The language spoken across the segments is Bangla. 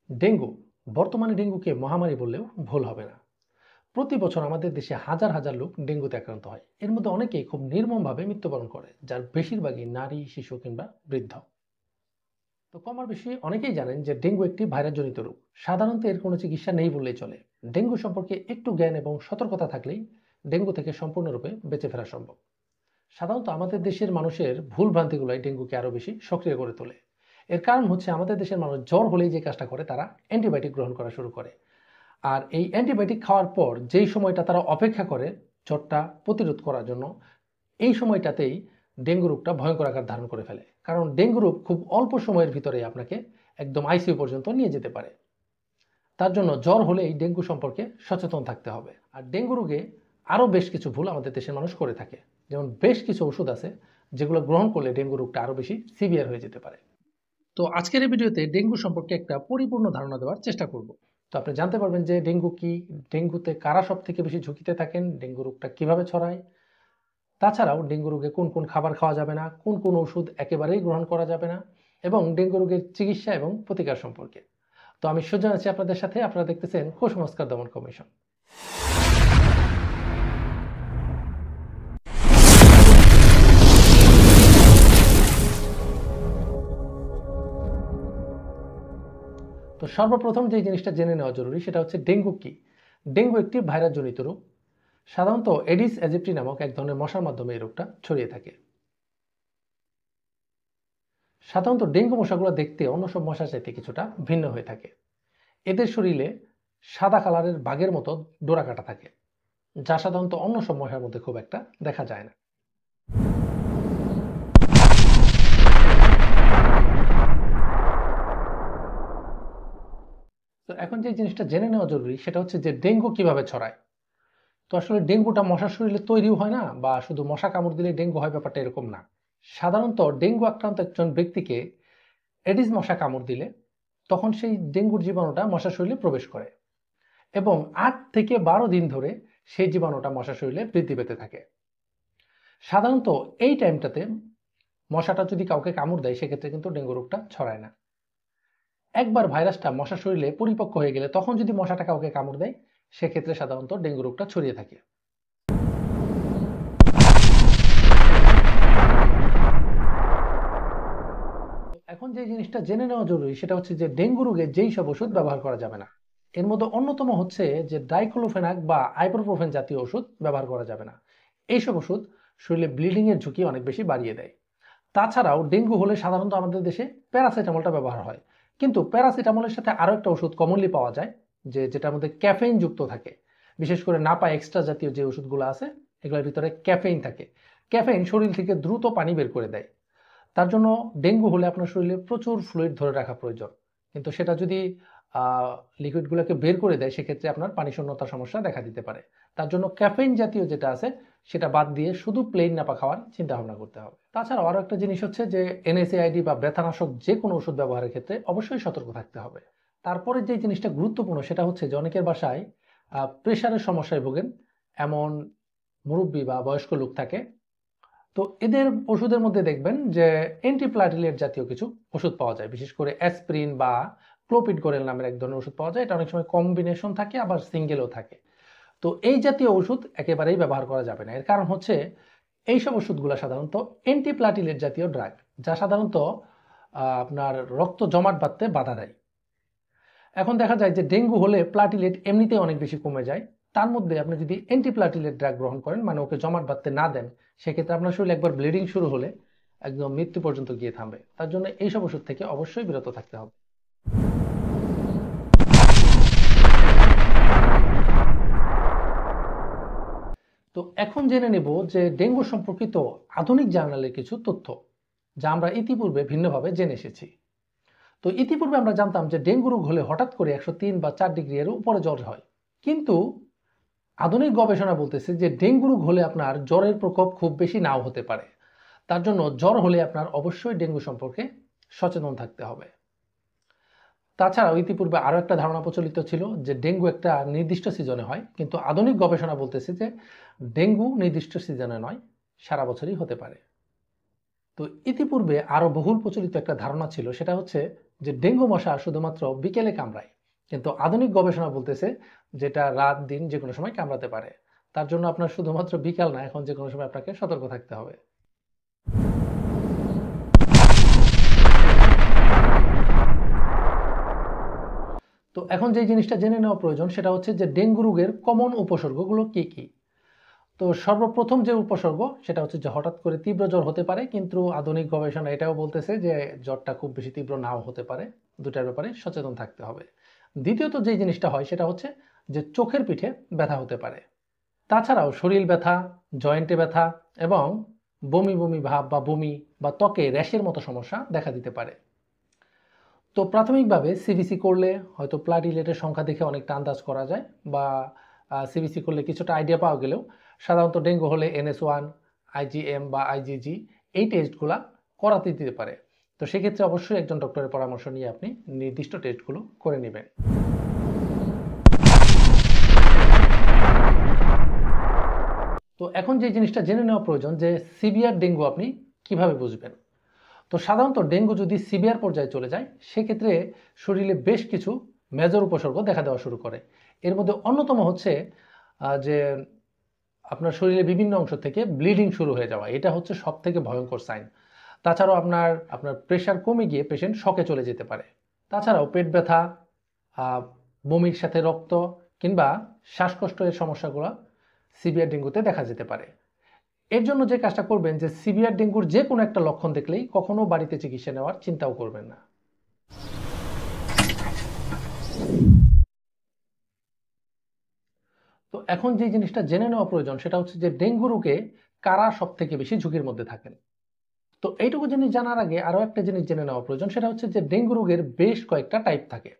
ডেঙ্গু বর্তমানে ডেঙ্গুকে মহামারী বললেও ভুল হবে না। প্রতি বছর আমাদের দেশে হাজার হাজার লোক ডেঙ্গুতে আক্রান্ত হয়। এর মধ্যে অনেকেই খুব নির্মমভাবে মৃত্যুবরণ করে, যার বেশিরভাগই নারী, শিশু কিংবা বৃদ্ধ। তো কম আর বেশি অনেকেই জানেন যে ডেঙ্গু একটি ভাইরাসজনিত রোগ। সাধারণত এর কোনো চিকিৎসা নেই বললেই চলে। ডেঙ্গু সম্পর্কে একটু জ্ঞান এবং সতর্কতা থাকলেই ডেঙ্গু থেকে সম্পূর্ণরূপে বেঁচে ফেরা সম্ভব। সাধারণত আমাদের দেশের মানুষের ভুল ভ্রান্তিগুলাই ডেঙ্গুকে আরো বেশি সক্রিয় করে তোলে। এর কারণ হচ্ছে আমাদের দেশের মানুষ জ্বর হলেই যে কাজটা করে, তারা অ্যান্টিবায়োটিক গ্রহণ করা শুরু করে। আর এই অ্যান্টিবায়োটিক খাওয়ার পর যেই সময়টা তারা অপেক্ষা করে জ্বরটা প্রতিরোধ করার জন্য, এই সময়টাতেই ডেঙ্গু রোগটা ভয়ঙ্কর আকার ধারণ করে ফেলে। কারণ ডেঙ্গু রোগ খুব অল্প সময়ের ভিতরে আপনাকে একদম আইসিইউ পর্যন্ত নিয়ে যেতে পারে। তার জন্য জ্বর হলেই ডেঙ্গু সম্পর্কে সচেতন থাকতে হবে। আর ডেঙ্গু রোগে আরও বেশ কিছু ভুল আমাদের দেশের মানুষ করে থাকে। যেমন বেশ কিছু ওষুধ আছে যেগুলো গ্রহণ করলে ডেঙ্গু রোগটা আরও বেশি সিভিয়ার হয়ে যেতে পারে। তো আজকের এই ভিডিওতে ডেঙ্গু সম্পর্কে একটা পরিপূর্ণ ধারণা দেওয়ার চেষ্টা করব। তো আপনি জানতে পারবেন যে ডেঙ্গু কি, ডেঙ্গুতে কারা সব থেকে বেশি ঝুঁকিতে থাকেন, ডেঙ্গু রোগটা কিভাবে ছড়ায়, তাছাড়াও ডেঙ্গু রোগে কোন কোন খাবার খাওয়া যাবে না, কোন কোন ওষুধ একেবারেই গ্রহণ করা যাবে না, এবং ডেঙ্গু রোগের চিকিৎসা এবং প্রতিকার সম্পর্কে। তো আমি সুজন আছি আপনাদের সাথে। আপনারা দেখতেছেন কুসংস্কার দমন কমিশন। তো সর্বপ্রথম যে জিনিসটা জেনে নেওয়া জরুরি সেটা হচ্ছে ডেঙ্গু কি। ডেঙ্গু একটি ভাইরাসজনিত রোগ। সাধারণত এডিস অ্যাজিপ্টি নামক এক ধরনের মশার মাধ্যমে এই রোগটা ছড়িয়ে থাকে। সাধারণত ডেঙ্গু মশাগুলো দেখতে অন্য সব মশার চাইতে কিছুটা ভিন্ন হয়ে থাকে। এদের শরীরে সাদা কালারের বাঘের মতো ডোরা কাটা থাকে, যা সাধারণত অন্য সব মশার মধ্যে খুব একটা দেখা যায় না। তো এখন যে জিনিসটা জেনে নেওয়া জরুরি সেটা হচ্ছে যে ডেঙ্গু কিভাবে ছড়ায়। তো আসলে ডেঙ্গুটা মশার শরীরে তৈরিও হয় না, বা শুধু মশা কামড় দিলে ডেঙ্গু হয়, ব্যাপারটা এরকম না। সাধারণত ডেঙ্গু আক্রান্ত একজন ব্যক্তিকে এডিস মশা কামড় দিলে তখন সেই ডেঙ্গুর জীবাণুটা মশার শরীরে প্রবেশ করে এবং 8 থেকে 12 দিন ধরে সেই জীবাণুটা মশার শরীরে বৃদ্ধি পেতে থাকে। সাধারণত এই টাইমটাতে মশাটা যদি কাউকে কামড় দেয়, সেক্ষেত্রে কিন্তু ডেঙ্গু রোগটা ছড়ায় না। একবার ভাইরাসটা মশার শরীরে পরিপক্ক হয়ে গেলে তখন যদি মশাটা কাউকে কামড় দেয়, সেক্ষেত্রে সাধারণত ডেঙ্গু রোগটা ছড়িয়ে থাকে। এখন যে জিনিসটা জেনে নেওয়া জরুরি সেটা হচ্ছে যে ডেঙ্গু রোগে যেই সব ওষুধ ব্যবহার করা যাবে না। এর মধ্যে অন্যতম হচ্ছে যে ডাইক্লোফেনাক বা আইবুপ্রোফেন জাতীয় ওষুধ ব্যবহার করা যাবে না। এইসব ওষুধ শরীরে ব্লিডিং এর ঝুঁকি অনেক বেশি বাড়িয়ে দেয়। তাছাড়াও ডেঙ্গু হলে সাধারণত আমাদের দেশে প্যারাসিটামলটা ব্যবহার হয়, কিন্তু প্যারাসিটামলের সাথে আরো একটা ওষুধ কমনলি পাওয়া যায় যেটার মধ্যে ক্যাফেইন যুক্ত থাকে। বিশেষ করে নাপা এক্সট্রা জাতীয় যে ওষুধগুলো আছে, এগুলোর ভিতরে ক্যাফেইন থাকে। ক্যাফেইন শরীর থেকে দ্রুত পানি বের করে দেয়। তার জন্য ডেঙ্গু হলে আপনার শরীরে প্রচুর ফ্লুইড ধরে রাখা প্রয়োজন, কিন্তু সেটা যদি লিকুইডগুলোকে বের করে দেয়, সেক্ষেত্রে আপনার পানি শূন্যতার সমস্যা দেখা দিতে পারে। তার জন্য ক্যাফেইন জাতীয় যেটা আছে সেটা বাদ দিয়ে শুধু প্লেন নাপা খাওয়ার চিন্তা ভাবনা করতে হবে। তাছাড়াও আরো একটা জিনিস হচ্ছে যে এনএসএআইডি বা ব্যথানাশক যে কোনো ওষুধ ব্যবহারের ক্ষেত্রে অবশ্যই সতর্ক থাকতে হবে। তারপরে যে জিনিসটা গুরুত্বপূর্ণ সেটা হচ্ছে যে অনেকের বাসায় প্রেশারের সমস্যায় ভোগেন এমন মুরব্বী বা বয়স্ক লোক থাকে। তো এদের ওষুধের মধ্যে দেখবেন যে অ্যান্টিপ্লাটিলেট জাতীয় কিছু ওষুধ পাওয়া যায়, বিশেষ করে অ্যাসপ্রিন বা ক্লোপিডগোরেল নামের এক ধরনের ওষুধ পাওয়া যায়। এটা অনেক সময় কম্বিনেশন থাকে, আবার সিঙ্গেলও থাকে। তো এই জাতীয় ওষুধ একেবারেই ব্যবহার করা যাবে না। এর কারণ হচ্ছে এইসব ওষুধগুলো সাধারণত অ্যান্টিপ্লাটিলেট জাতীয় ড্রাগ, যা সাধারণত আপনার রক্ত জমাট বাঁধতে বাধা দেয়। এখন দেখা যায় যে ডেঙ্গু হলে প্লাটিলেট এমনিতেই অনেক বেশি কমে যায়। তার মধ্যে আপনি যদি অ্যান্টিপ্লাটিলেট ড্রাগ গ্রহণ করেন, মানে ওকে জমাট বাঁধতে না দেন, সেক্ষেত্রে আপনার শরীরে একবার ব্লিডিং শুরু হলে একদম মৃত্যু পর্যন্ত গিয়ে থামবে। তার জন্য এইসব ওষুধ থেকে অবশ্যই বিরত থাকতে হবে। তো এখন জেনে নেব যে ডেঙ্গু সম্পর্কিত আধুনিক জার্নালের কিছু তথ্য, যা আমরা ইতিপূর্বে ভিন্নভাবে জেনে এসেছি। তো ইতিপূর্বে আমরা জানতাম যে ডেঙ্গু রোগ হলে হঠাৎ করে 103 বা 4 ডিগ্রি এর উপরে জ্বর হয়, কিন্তু আধুনিক গবেষণা বলতেছে যে ডেঙ্গু রোগ হলে আপনার জ্বরের প্রকোপ খুব বেশি নাও হতে পারে। তার জন্য জ্বর হলে আপনার অবশ্যই ডেঙ্গু সম্পর্কে সচেতন থাকতে হবে। তাছাড়াও ইতিপূর্বে আরো একটা ধারণা প্রচলিত ছিল যে ডেঙ্গু একটা নির্দিষ্ট সিজনে হয়, কিন্তু আধুনিক গবেষণা বলতেছে যে ডেঙ্গু নির্দিষ্ট সিজনে নয়, সারা বছরই হতে পারে। তো ইতিপূর্বে আরো বহুল প্রচলিত একটা ধারণা ছিল, সেটা হচ্ছে যে ডেঙ্গু মশা শুধুমাত্র বিকেলে কামড়ায়, কিন্তু আধুনিক গবেষণা বলতেছে যেটা রাত দিন যে কোনো সময় কামড়াতে পারে। তার জন্য আপনার শুধুমাত্র বিকাল না, এখন যে কোনো সময় আপনাকে সতর্ক থাকতে হবে। তো এখন যে জিনিসটা জেনে নেওয়া প্রয়োজন সেটা হচ্ছে যে ডেঙ্গু রোগের কমন উপসর্গগুলো কি কি। তো সর্বপ্রথম যে উপসর্গ সেটা হচ্ছে যে হঠাৎ করে তীব্র জ্বর হতে পারে, কিন্তু আধুনিক গবেষণা এটাও বলতেছে যে জ্বরটা খুব বেশি তীব্র নাও হতে পারে। দুটার ব্যাপারে সচেতন থাকতে হবে। দ্বিতীয়ত যে জিনিসটা হয় সেটা হচ্ছে যে চোখের পিঠে ব্যথা হতে পারে। তাছাড়াও শরীর ব্যথা, জয়েন্টে ব্যথা এবং বমি বমি ভাব বা বমি বা ত্বকে র্যাশের মতো সমস্যা দেখা দিতে পারে। তো প্রাথমিকভাবে সিবিসি করলে হয়তো প্লাটিলেটের সংখ্যা দেখে অনেকটা আন্দাজ করা যায়, বা সিবিসি করলে কিছুটা আইডিয়া পাওয়া গেলেও সাধারণত ডেঙ্গু হলে NS1, IgM বা IgG এই টেস্টগুলা করাতে দিতে পারে। তো সেক্ষেত্রে অবশ্যই একজন ডক্টরের পরামর্শ নিয়ে আপনি নির্দিষ্ট টেস্টগুলো করে নেবেন। তো এখন যে জিনিসটা জেনে নেওয়া প্রয়োজন যে সিভিয়ার ডেঙ্গু আপনি কিভাবে বুঝবেন। তো সাধারণত ডেঙ্গু যদি সিভিয়ার পর্যায়ে চলে যায় সেক্ষেত্রে শরীরে বেশ কিছু মেজর উপসর্গ দেখা দেওয়া শুরু করে। এর মধ্যে অন্যতম হচ্ছে যে আপনার শরীরে বিভিন্ন অংশ থেকে ব্লিডিং শুরু হয়ে যাওয়া, এটা হচ্ছে সব থেকে ভয়ঙ্কর সাইন। তাছাড়াও আপনার প্রেশার কমে গিয়ে পেশেন্ট শকে চলে যেতে পারে। তাছাড়াও পেট ব্যথা, বমির সাথে রক্ত কিংবা শ্বাসকষ্টের সমস্যাগুলো সিভিয়ার ডেঙ্গুতে দেখা যেতে পারে। এর জন্য যে কাজটা করবেন যে সিভিয়ার ডেঙ্গুর যে কোনো একটা লক্ষণ দেখলেই কখনো বাড়িতে চিকিৎসা নেওয়ার চিন্তাও করবেন না। তো এখন যে জিনিসটা জেনে নেওয়া প্রয়োজন সেটা হচ্ছে যে ডেঙ্গু রোগে কারা সব থেকে বেশি ঝুঁকির মধ্যে থাকেন। তো এইটুকু জিনিস জানার আগে আরো একটা জিনিস জেনে নেওয়া প্রয়োজন, সেটা হচ্ছে যে ডেঙ্গু রোগের বেশ কয়েকটা টাইপ থাকে,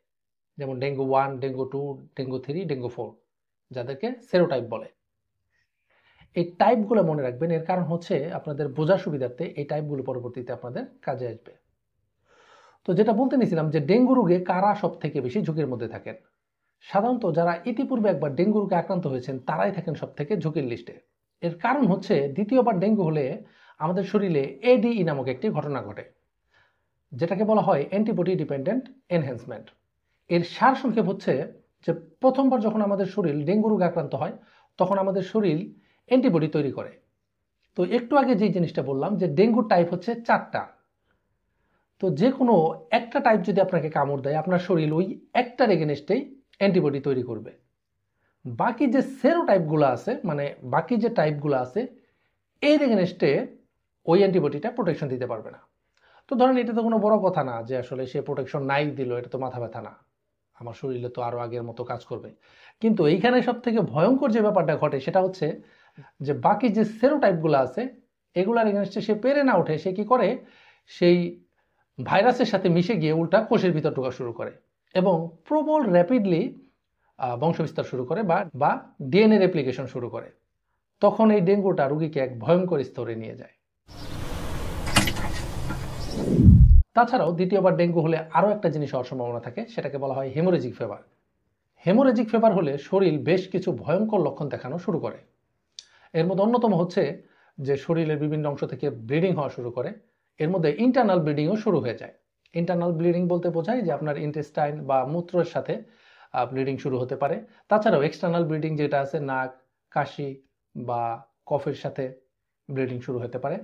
যেমন ডেঙ্গু 1, ডেঙ্গু 2, ডেঙ্গু 3, ডেঙ্গু 4, যাদেরকে সেরোটাইপ বলে। এই টাইপগুলো মনে রাখবেন, এর কারণ হচ্ছে আপনাদের বোঝার সুবিধার্থে এই টাইপগুলো পরবর্তীতে আপনাদের কাজে আসবে। তো যেটা বলতে নিছিলাম যে ডেঙ্গু রোগে কারা সব থেকে বেশি ঝুঁকির মধ্যে থাকেন। সাধারণত যারা ইতিপূর্বে একবার ডেঙ্গু রোগে আক্রান্ত হয়েছেন তারাই থাকেন সব থেকে ঝুঁকির লিস্টে। এর কারণ হচ্ছে দ্বিতীয়বার ডেঙ্গু হলে আমাদের শরীরে ADE নামক একটি ঘটনা ঘটে, যেটাকে বলা হয় অ্যান্টিবডি ডিপেন্ডেন্ট এনহ্যান্সমেন্ট। এর সারসংক্ষেপ হচ্ছে যে প্রথমবার যখন আমাদের শরীর ডেঙ্গু রোগে আক্রান্ত হয় তখন আমাদের শরীর অ্যান্টিবডি তৈরি করে। তো একটু আগে যে জিনিসটা বললাম যে ডেঙ্গুর টাইপ হচ্ছে 4টা। তো যে কোনো একটা টাইপ যদি আপনাকে কামড় দেয় আপনার শরীর ওই একটার এগেনস্টেই অ্যান্টিবডি তৈরি করবে। বাকি যে সেরোটাইপগুলো আছে, মানে বাকি যে টাইপগুলো আছে এর এগেনস্টে ওই অ্যান্টিবডিটা প্রোটেকশন দিতে পারবে না। তো ধরেন এটা তো কোনো বড় কথা না যে আসলে সে প্রোটেকশন নাই দিল, এটা তো মাথা ব্যথা না, আমার শরীরে তো আরো আগের মতো কাজ করবে। কিন্তু এইখানে সব থেকে ভয়ঙ্কর যে ব্যাপারটা ঘটে সেটা হচ্ছে যে বাকি যে সেরোটাইপগুলো আছে এগুলার এগেনস্টে সে পেরে না ওঠে, সে কি করে সেই ভাইরাসের সাথে মিশে গিয়ে উল্টা কোষের ভিতর ঢোকা শুরু করে এবং প্রবল র্যাপিডলি বংশবিস্তার শুরু করে বা DNA রেপ্লিকেশন শুরু করে। তখন এই ডেঙ্গুটা রোগীকে এক ভয়ঙ্কর স্তরে নিয়ে যায়। তাছাড়াও দ্বিতীয়বার ডেঙ্গু হলে আরও একটা জিনিস হওয়ার সম্ভাবনা থাকে, সেটাকে বলা হয় হেমোরেজিক ফিভার। হেমোরেজিক ফিভার হলে শরীর বেশ কিছু ভয়ঙ্কর লক্ষণ দেখানো শুরু করে। এর মধ্যে অন্যতম হচ্ছে যে শরীরের বিভিন্ন অংশ থেকে ব্লিডিং হওয়া শুরু করে। এর মধ্যে ইন্টারনাল ব্লিডিংও শুরু হয়ে যায়। ইন্টারনাল ব্লিডিং বলতে বোঝায় যে আপনার ইন্টেস্টাইন বা মূত্রের সাথে ব্লিডিং শুরু হতে পারে। তাছাড়াও এক্সটার্নাল ব্লিডিং যেটা আছে নাক, কাশি বা কফের সাথে ব্লিডিং শুরু হতে পারে।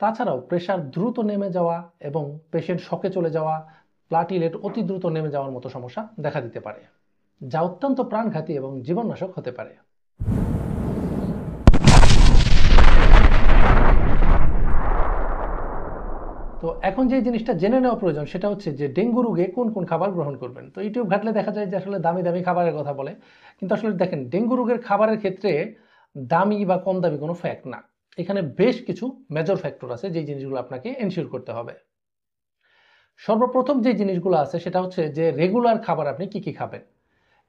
তাছাড়াও প্রেশার দ্রুত নেমে যাওয়া এবং পেশেন্ট শকে চলে যাওয়া, প্লাটিলেট অতি দ্রুত নেমে যাওয়ার মতো সমস্যা দেখা দিতে পারে, যা অত্যন্ত প্রাণঘাতী এবং জীবননাশক হতে পারে। তো এখন যে জিনিসটা জেনে নেওয়া প্রয়োজন সেটা হচ্ছে যে ডেঙ্গু রোগে কোন কোন খাবার গ্রহণ করবেন। তো ইউটিউব ঘাটলে দেখা যায় যে আসলে দামি দামি খাবারের কথা বলে, কিন্তু আসলে দেখেন ডেঙ্গু রোগের খাবারের ক্ষেত্রে দামি বা কম দামি কোনো ফ্যাক্ট না। এখানে বেশ কিছু মেজর ফ্যাক্টর আছে যে জিনিসগুলো আপনাকে এনশিওর করতে হবে। সর্বপ্রথম যে জিনিসগুলো আছে সেটা হচ্ছে যে রেগুলার খাবার আপনি কি কি খাবেন।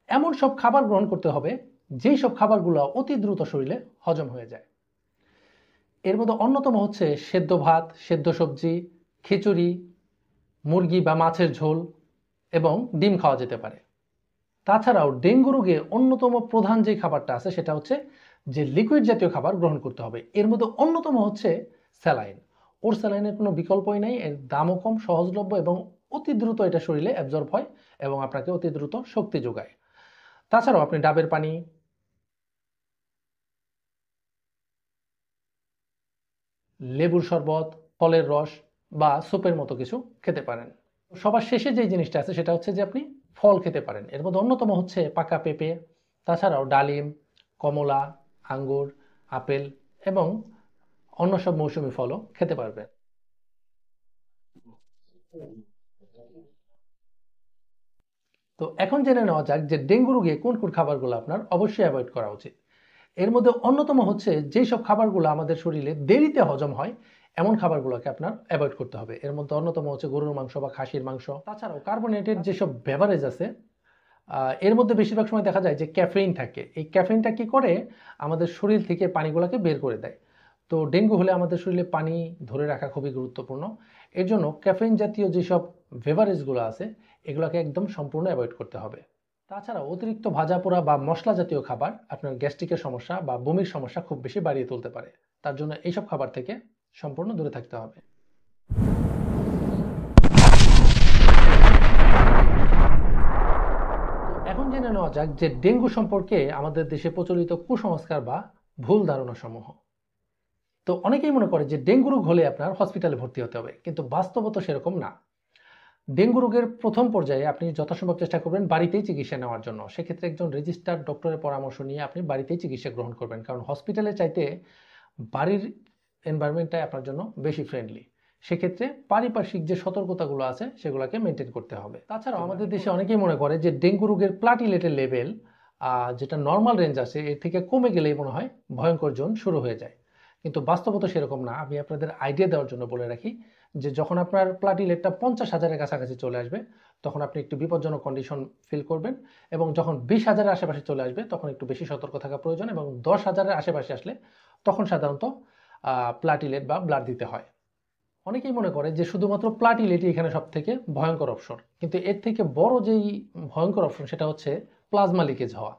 এমন সব খাবার গ্রহণ করতে হবে যেই সব খাবারগুলো অতি দ্রুত শরীরে হজম হয়ে যায়। এর মধ্যে অন্যতম হচ্ছে সেদ্ধ ভাত, সেদ্ধ সবজি, খিচুড়ি, মুরগি বা মাছের ঝোল এবং ডিম খাওয়া যেতে পারে। তাছাড়াও ডেঙ্গু রোগে অন্যতম প্রধান যে খাবারটা আছে সেটা হচ্ছে যে লিকুইড জাতীয় খাবার গ্রহণ করতে হবে। এর মধ্যে অন্যতম হচ্ছে স্যালাইন। ওর স্যালাইনের কোনো বিকল্পই নাই, এর দামও কম, সহজলভ্য এবং অতি দ্রুত এটা শরীরে অ্যাবজর্ব হয় এবং আপনাকে অতি দ্রুত শক্তি যোগায়। তাছাড়াও আপনি ডাবের পানি, লেবুর শরবত, ফলের রস বা সুপের মতো কিছু খেতে পারেন। সবার শেষে যে জিনিসটা আছে সেটা হচ্ছে যে আপনি ফল খেতে পারেন। এর মধ্যে অন্যতম হচ্ছে পাকা পেঁপে, তাছাড়াও ডালিম, কমলা, আঙ্গুর, আপেল এবং অন্য সব মৌসুমী ফলও খেতে পারবেন। তো এখন জেনে নেওয়া যাক যে ডেঙ্গু রোগে কোন কোন খাবারগুলো আপনার অবশ্যই অ্যাভয়েড করা উচিত। এর মধ্যে অন্যতম হচ্ছে যেই সব খাবারগুলো আমাদের শরীরে দেরিতে হজম হয় এমন খাবারগুলোকে আপনার অ্যাভয়েড করতে হবে। এর মধ্যে অন্যতম হচ্ছে গরুর মাংস বা খাসির মাংস। তাছাড়াও কার্বোনেটেড যেসব বেভারেজ আছে এর মধ্যে বেশিরভাগ সময় দেখা যায় যে ক্যাফেইন থাকে। এই ক্যাফেইনটা কি করে, আমাদের শরীর থেকে পানিগুলোকে বের করে দেয়। তো ডেঙ্গু হলে আমাদের শরীরে পানি ধরে রাখা খুবই গুরুত্বপূর্ণ। এর জন্য ক্যাফেইন জাতীয় যেসব বেভারেজগুলো আছে এগুলোকে একদম সম্পূর্ণ অ্যাভয়েড করতে হবে। তাছাড়া অতিরিক্ত ভাজা পোড়া বা মশলা জাতীয় খাবার আপনার গ্যাস্ট্রিকের সমস্যা বা বমির সমস্যা খুব বেশি বাড়িয়ে তুলতে পারে। তার জন্য এইসব খাবার থেকে সম্পূর্ণ দূরে থাকতে হবে। এখন জেনে নেওয়া যাক যে ডেঙ্গু সম্পর্কে আমাদের দেশে প্রচলিত কুসংস্কার বা ভুল ধারণা সমূহ। তো অনেকেই মনে করে যে ডেঙ্গু রোগ হলে আপনার হসপিটালে ভর্তি হতে হবে, কিন্তু বাস্তবতা সেরকম না। ডেঙ্গু রোগের প্রথম পর্যায়ে আপনি যথাসম্ভব চেষ্টা করবেন বাড়িতেই চিকিৎসা নেওয়ার জন্য। সেক্ষেত্রে একজন রেজিস্টার্ড ডক্টরের পরামর্শ নিয়ে আপনি বাড়িতেই চিকিৎসা গ্রহণ করবেন, কারণ হসপিটালে চাইতে বাড়ির এনভায়রনমেন্টটাই আপনার জন্য বেশি ফ্রেন্ডলি। সেক্ষেত্রে পারিপার্শ্বিক যে সতর্কতাগুলো আছে সেগুলোকে মেনটেন করতে হবে। তাছাড়াও আমাদের দেশে অনেকেই মনে করে যে ডেঙ্গু রোগের প্লাটিলেটের লেভেল যেটা নর্মাল রেঞ্জ আছে এর থেকে কমে গেলেই মনে হয় ভয়ঙ্কর জোন শুরু হয়ে যায়, কিন্তু বাস্তবতা সেরকম না। আমি আপনাদের আইডিয়া দেওয়ার জন্য বলে রাখি যে যখন আপনার প্লাটিলেটটা 50,000-এর কাছাকাছি চলে আসবে তখন আপনি একটু বিপজ্জনক কন্ডিশন ফিল করবেন, এবং যখন 20,000-এর আশেপাশে চলে আসবে তখন একটু বেশি সতর্ক থাকা প্রয়োজন, এবং 10,000-এর আশেপাশে আসলে তখন সাধারণত প্লাটিলেট বা ব্লাড দিতে হয়। অনেকেই মনে করে যে শুধুমাত্র প্লাটিলেটই এখানে সব থেকে ভয়ঙ্কর অপশন, কিন্তু এর থেকে বড় যেই ভয়ঙ্কর অপশন সেটা হচ্ছে প্লাজমা লিকেজ হওয়া।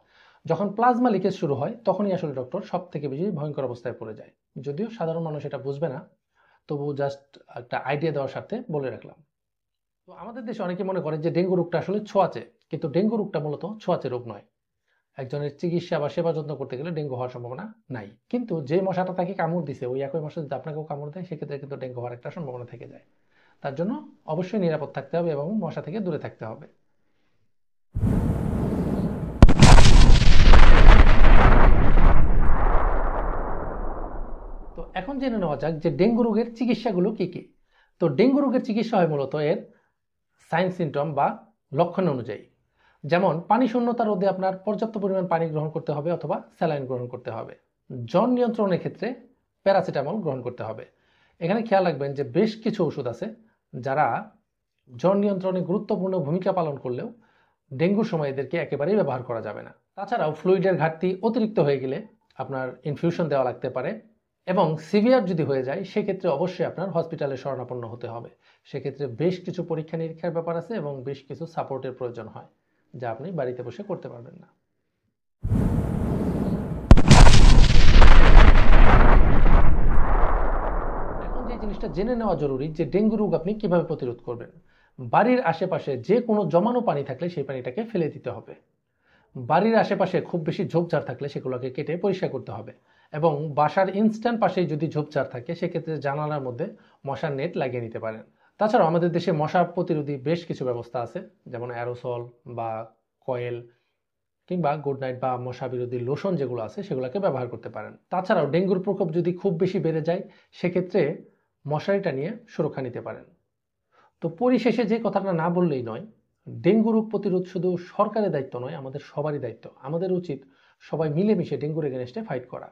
যখন প্লাজমা লিকেজ শুরু হয় তখনই আসলে ডক্টর সব থেকে বেশি ভয়ঙ্কর অবস্থায় পড়ে যায়। যদিও সাধারণ মানুষ এটা বুঝবে না, তবু জাস্ট একটা আইডিয়া দেওয়ার স্বার্থে বলে রাখলাম। তো আমাদের দেশে অনেকে মনে করে যে ডেঙ্গু রোগটা আসলে ছোঁয়াচে, কিন্তু ডেঙ্গু রোগটা মূলত ছোঁয়াচে রোগ নয়। একজনের চিকিৎসা বা সেবা যত্ন করতে গেলে ডেঙ্গু হওয়ার সম্ভাবনা নাই, কিন্তু যে মশাটা তাকে কামড় দিছে ওই একই মশা যদি আপনাকেও কামড় দেয় সেক্ষেত্রে কিন্তু ডেঙ্গু হওয়ার একটা সম্ভাবনা থেকে যায়। তার জন্য অবশ্যই নিরাপদ থাকতে হবে এবং মশা থেকে দূরে থাকতে হবে। তো এখন জেনে নেওয়া যাক যে ডেঙ্গু রোগের চিকিৎসাগুলো কি কি। তো ডেঙ্গু রোগের চিকিৎসা হয় মূলত এর সাইন সিমটম বা লক্ষণ অনুযায়ী। যেমন পানি শূন্যতা রোধে আপনার পর্যাপ্ত পরিমাণ পানি গ্রহণ করতে হবে অথবা স্যালাইন গ্রহণ করতে হবে। জ্বর নিয়ন্ত্রণের ক্ষেত্রে প্যারাসিটামল গ্রহণ করতে হবে। এখানে খেয়াল রাখবেন যে বেশ কিছু ওষুধ আছে যারা জ্বর নিয়ন্ত্রণে গুরুত্বপূর্ণ ভূমিকা পালন করলেও ডেঙ্গুর সময় এদেরকে একেবারেই ব্যবহার করা যাবে না। তাছাড়াও ফ্লুইডের ঘাটতি অতিরিক্ত হয়ে গেলে আপনার ইনফিউশন দেওয়া লাগতে পারে, এবং সিভিয়ার যদি হয়ে যায় সেক্ষেত্রে অবশ্যই আপনার হসপিটালে শরণাপন্ন হতে হবে। সেক্ষেত্রে বেশ কিছু পরীক্ষা নিরীক্ষার ব্যাপার আছে এবং বেশ কিছু সাপোর্টের প্রয়োজন হয় যা আপনি বাড়িতে বসে করতে পারবেন না। এখন যে জিনিসটা জেনে নেওয়া জরুরি যে ডেঙ্গু রোগ আপনি কিভাবে প্রতিরোধ করবেন। বাড়ির আশেপাশে যে কোনো জমানো পানি থাকলে সেই পানিটাকে ফেলে দিতে হবে। বাড়ির আশেপাশে খুব বেশি ঝোপঝাড় থাকলে সেগুলোকে কেটে পরিষ্কার করতে হবে, এবং বাসার ইনস্ট্যান্ট পাশেই যদি ঝোপঝাড় থাকে সেক্ষেত্রে জানালার মধ্যে মশার নেট লাগিয়ে নিতে পারেন। তাছাড়াও আমাদের দেশে মশা প্রতিরোধী বেশ কিছু ব্যবস্থা আছে, যেমন অ্যারোসল বা কয়েল কিংবা গুড নাইট বা মশা বিরোধী লোশন যেগুলো আছে সেগুলোকে ব্যবহার করতে পারেন। তাছাড়াও ডেঙ্গুর প্রকোপ যদি খুব বেশি বেড়ে যায় সেক্ষেত্রে মশারিটা নিয়ে সুরক্ষা নিতে পারেন। তো পরিশেষে যে কথাটা না বললেই নয়, ডেঙ্গু রোগ প্রতিরোধ শুধু সরকারের দায়িত্ব নয়, আমাদের সবারই দায়িত্ব। আমাদের উচিত সবাই মিলেমিশে ডেঙ্গুর এগেনস্টে ফাইট করা।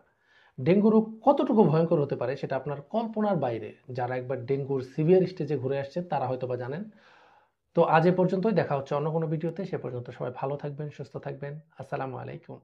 ডেঙ্গু রোগ কতটুকু ভয়ঙ্কর হতে পারে সেটা আপনার কল্পনার বাইরে। যারা একবার ডেঙ্গুর সিভিয়ার স্টেজে ঘুরে আসছে তারা হয়তো বা জানেন। তো আজ এ পর্যন্তই, দেখা হচ্ছে অন্য কোনো ভিডিওতে। সে পর্যন্ত সবাই ভালো থাকবেন, সুস্থ থাকবেন। আসসালামু আলাইকুম।